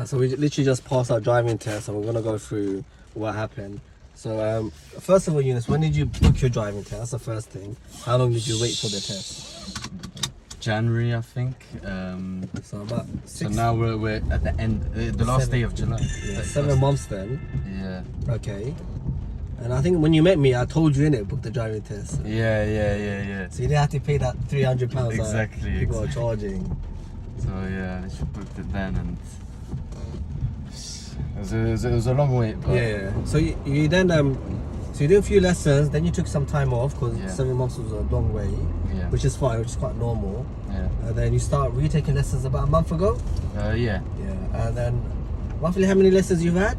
So we literally just passed our driving test, and we're gonna go through what happened. So first of all, Eunice, when did you book your driving test? That's the first thing. How long did you wait for the test? January, I think. So about So now we're at the end, the last day of July. Yeah, 7 months then. Yeah. Okay. And I think when you met me, I told you in it, book the driving test. Yeah. So you didn't have to pay that £300 Exactly, that people are exactly. charging. So yeah, I just booked it then, and it was a long wait. But Yeah. So you then so you did a few lessons, then you took some time off because Yeah. 7 months was a long way, Yeah. which is fine, which is quite normal. Yeah. And then you start retaking lessons about a month ago. Yeah. Yeah. And then roughly how many lessons you've had?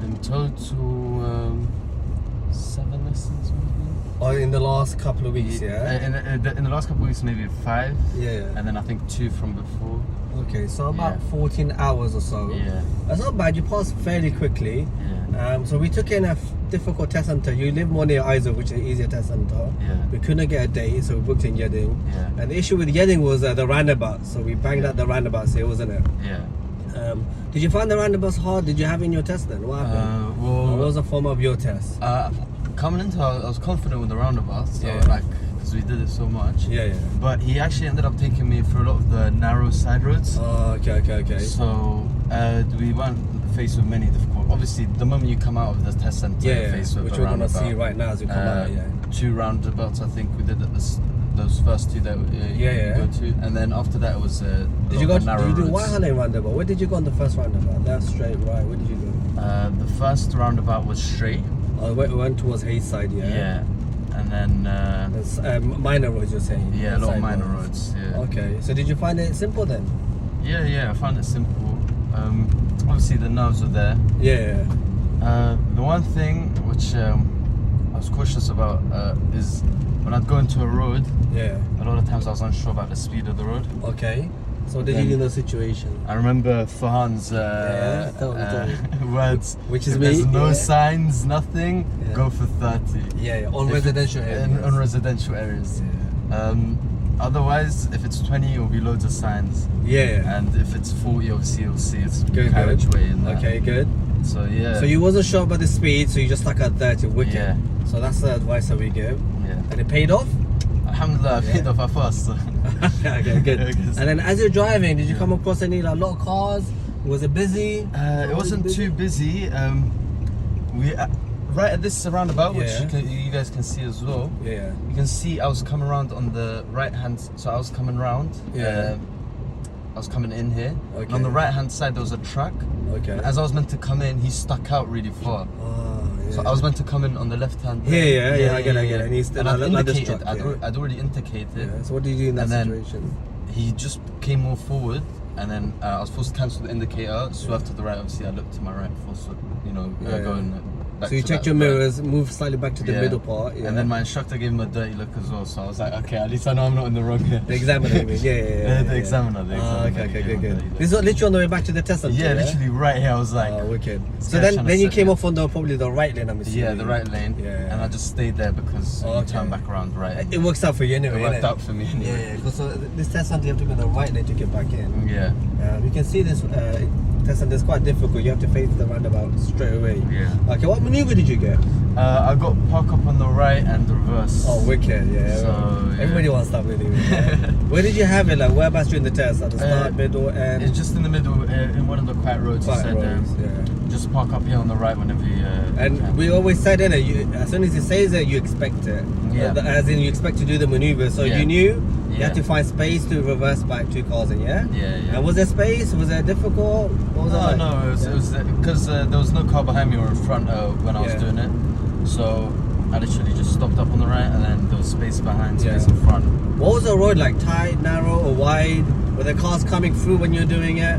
In total, 7 lessons maybe. Or in the last couple of weeks, yeah? In the last couple of weeks, maybe 5. Yeah. And then I think 2 from before. Okay, so about Yeah. 14 hours or so. Yeah. That's not bad, you passed fairly quickly. Yeah. So we took in a difficult test center. You live more near Izo, which is an easier test center. Yeah. We couldn't get a date, so we booked in Yedding. Yeah. And the issue with Yedding was the roundabout, so we banged out the roundabout here, wasn't it? Yeah. Did you find the roundabouts hard? Did you have in your test then? What happened? What was the form of your test? Coming into, I was confident with the roundabouts. So Yeah. like, because we did it so much. Yeah. But he actually ended up taking me through a lot of the narrow side roads. Oh, okay. So we weren't faced with many difficult. Obviously, the moment you come out of the test center, you're Yeah, faced with which a we're going to roundabout. see right now as we come out, yeah. 2 roundabouts, I think we did at those first 2 that Yeah. go to, and then after that it was Did you narrow do roads. Waihane roundabout? Where did you go on the first roundabout? That's straight right. Where did you go? The first roundabout was straight. We went towards Hayes side, yeah. Yeah, and then There's, minor roads, you're saying? yeah, a lot of Side minor roads. Yeah. Okay, so did you find it simple then? Yeah, I found it simple. Obviously the nerves were there. Yeah. The one thing which I was cautious about is when I'd go into a road, Yeah. a lot of times I was unsure about the speed of the road. Okay. So what did you do in those situation? I remember Fahan's tell me. words. Which is if me, there's no yeah. signs, nothing, Yeah. go for 30. Yeah, on If residential areas. on residential areas. Otherwise, if it's 20, it'll be loads of signs. Yeah. And if it's 40, obviously you'll see it's Good. carriageway in there. Okay, good. So yeah. So you wasn't sure about the speed, so you just stuck at 30, wicked. Yeah. So that's the advice that we give. Yeah. And it paid off? Alhamdulillah, I paid off at first. So. Okay, good. Yeah, 'cause- And then as you're driving, did you Yeah. come across any lot of cars? Was it busy? It wasn't too busy. We right at this roundabout, which Yeah. you guys can see as well. Yeah. You can see I was coming around on the right hand, so I was coming round. Yeah. I was coming in here. And Okay. on the right hand side there was a truck. Okay. And as I was meant to come in, he stuck out really far. Yeah. So I was meant to come in on the left hand. Yeah, I get it. And he's And I'd like this indicated. truck, yeah. I'd already indicated. Yeah. So what did you do in that And then- situation? He just came more forward, and then I was forced to cancel the indicator, swerve to the right. Obviously, I looked to my right, forced to, Yeah. going back So you to checked that your right. mirrors, moved slightly back to the Yeah. middle part. Yeah. And then my instructor gave him a dirty look as well, so I was like, okay, at least I know I'm not in the wrong here. The examiner, you mean? Yeah. The examiner. Okay, gave him a good. dirty look. This is literally on the way back to the test center. Yeah, literally right here. I was like, Oh, wicked. this So guy's then trying to you set came me off on probably the right lane, I'm assuming. yeah, the right lane. Yeah. And I just stayed there because you Okay. turn back around right. It works out for you anyway. It worked innit? out for me anyway. Yeah, because this test center you have to go the right lane to get back in. Yeah. You can see this test center is quite difficult. You have to face the roundabout straight away. Yeah. Okay, what maneuver did you get? I got park up on the right and reverse. Oh, wicked, yeah. So, yeah. Everybody wants that maneuver. Yeah. Where did you have it? Like, whereabouts during the test? At the start, middle, and It's just in the middle, in one of the quiet roads. quiet He said, roads, yeah. just park up here on the right whenever you. And can. we always said, innit, as soon as he says it, you expect it. Yeah. As in, you expect to do the maneuver. So Yeah. you knew you Yeah. had to find space to reverse back 2 cars in, yeah? Yeah. And was there space? Was it difficult? What was it like? No, it was because there was no car behind me or in front when I was Yeah. doing it. So I literally just stopped up on the right, and then there was space behind, space Yeah. in front. What was the road like? Tight, narrow, or wide? Were there cars coming through when you were doing it?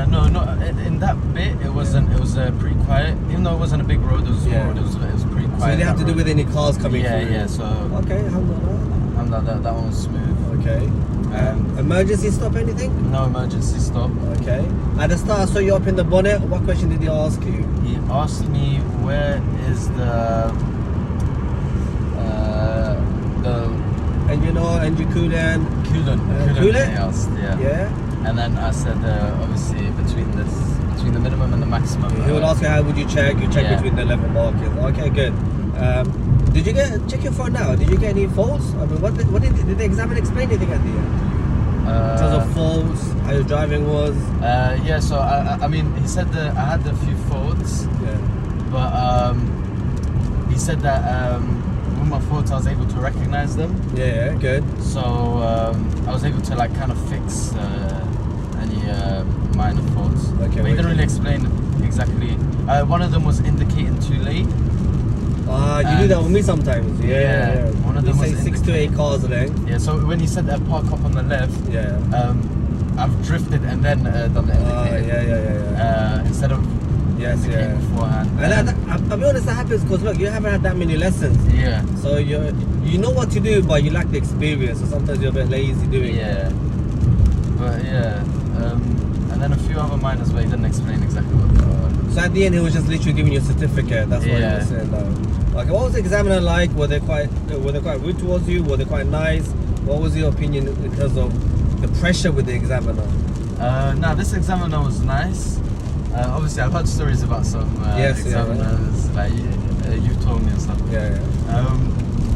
No, not in that bit. It wasn't. It was pretty quiet. Even though it wasn't a big road, it was a small Yeah. road. It was pretty quiet. So you didn't have to that do with road. any cars coming Yeah, through? yeah. So Okay, alhamdulillah. that one was smooth. Okay. Emergency stop, anything? No emergency stop. Okay. At the start, I saw you up in the bonnet. What question did he ask you? He asked me where is the And you know, and you couldn't. coolant. Coolant? He asked, yeah. Yeah. And then I said, obviously, between the minimum and the maximum. He would ask you how would you check. You check Yeah. between the level markers. Okay, good. Did you check your phone now? Did you get any faults? I mean, what did the examiner explain anything at the end? In terms of faults, how your driving was. Yeah, so I mean, he said that I had a few faults, Yeah. but he said that with my faults I was able to recognize them. Yeah, good. So I was able to like kind of fix any minor faults. Okay, But he wait. didn't really explain exactly. One of them was indicating too late. You do that with me sometimes. Yeah. One of You them say was 6 to 8 cars a day. Yeah, so when he said park up on the left, Yeah. I've drifted and then done the indicator. Yeah. Instead of Yes, indicating yeah. beforehand. And I'll be honest, that happens because look, you haven't had that many lessons. Yeah. So you know what to do, but you lack the experience. So sometimes you're a bit lazy doing it. Yeah. But yeah. And then a few other minors, but he didn't explain exactly what they were. So at the end, he was just literally giving you a certificate. That's what he Yeah. was saying. Okay, what was the examiner like? Were they quite rude towards you? Were they quite nice? What was your opinion in terms of the pressure with the examiner? No, this examiner was nice. Obviously, I've heard stories about some Yes, yeah. examiners, like you've told me and stuff. Yeah.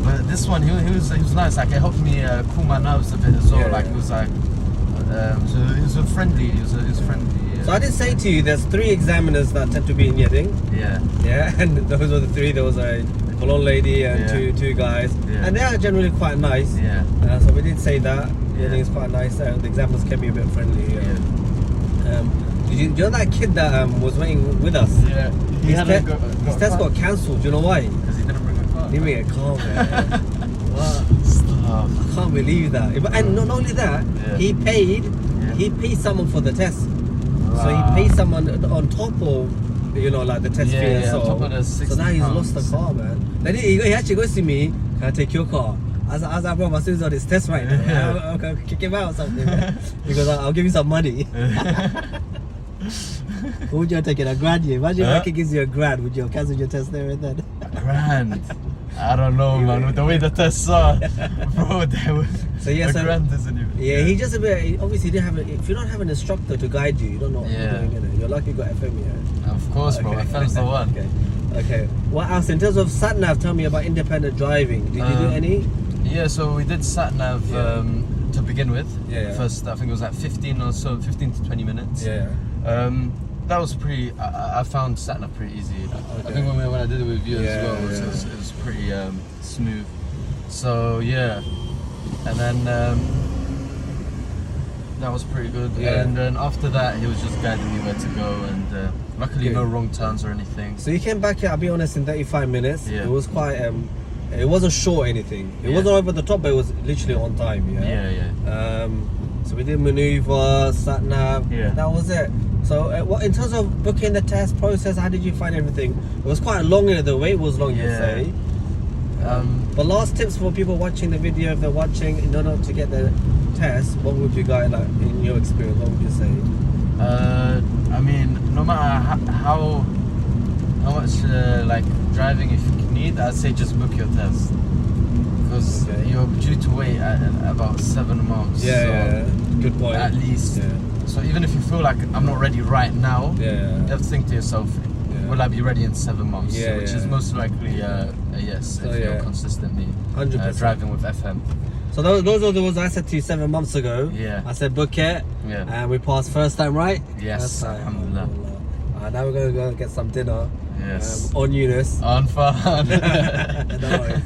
But this one, he was nice. Like, it helped me cool my nerves a bit as well. Yeah, Like, yeah. he was like, so he was friendly. He was friendly. So I did say to you, there's 3 examiners that tend to be in Yeding. Yeah. Yeah, and those were the 3. There was a blonde lady and Yeah. two guys, Yeah. and they are generally quite nice. Yeah. So we did say that. Yeah. Yeding is quite nice. The examiners can be a bit friendly. Yeah. Did you know that kid that was waiting with us? Yeah. His test got cancelled. Do you know why? Because he didn't bring a car. He didn't bring a car, man. What? Stop. I can't believe that. And not only that, Yeah. he paid. Yeah. He paid someone for the test. So he Wow. paid someone on top of, like the test fee and Yeah, so on top of the So now he's lost the £60. car, man. Then he actually goes to me, can I take your car? I was like, bro, my son's on his test right now. Yeah. I'm going to kick him out or something. Man. Because I'll give you some money. What would you take it? $1,000? Yeah? Imagine if I gives you $1,000, would you cancel your test there and then? Grand. I don't know, man. With the way the tests are, bro, So yeah, a so- grand isn't even. Yeah, he just a bit. Obviously, he didn't have. If you don't have an instructor to guide you, you don't know what Yeah. you're doing. You know? You're lucky you got FM, yeah. Of course, bro. Okay. FM's the one. Okay. What else in terms of sat nav? Tell me about independent driving. Did you do any? Yeah, so we did sat nav Yeah. to begin with. Yeah, yeah. First, I think it was like 15 or so, 15 to 20 minutes. Yeah. That was pretty. I found sat nav pretty easy. I Okay. think when I did it with you Yeah, as well, yeah. it was pretty smooth. So yeah, and then that was pretty good. Yeah. And then after that, he was just guiding me where to go, and luckily Good. no wrong turns or anything. So you came back here. I'll be honest, in 35 minutes. Yeah. It was quite. It wasn't short anything. It Yeah. wasn't over the top, but it was literally on time. Yeah. Yeah. So we did maneuver, sat nav. Yeah. That was it. So what in terms of booking the test process, how did you find everything? It was quite long. The wait was long. You Yeah. say. But last tips for people watching the video, if they're watching in order to get the test, what would you guys like in your experience? What would you say? I mean, no matter how much like driving if you need, I'd say just book your test because Okay. you're due to wait at about 7 months. Yeah, so good point. At least. Yeah. So even if you feel like I'm not ready right now, Yeah. you have to think to yourself, Yeah. will I be ready in 7 months? Yeah, Which yeah. is most likely a yes So, if yeah. you're consistently 100%. driving with FM. So those are the ones I said to you 7 months ago. Yeah. I said book it. Yeah. And we passed first time, right? Yes, First time. alhamdulillah. Now we're gonna go get some dinner. Yes. On Eunice. On fun. No worries.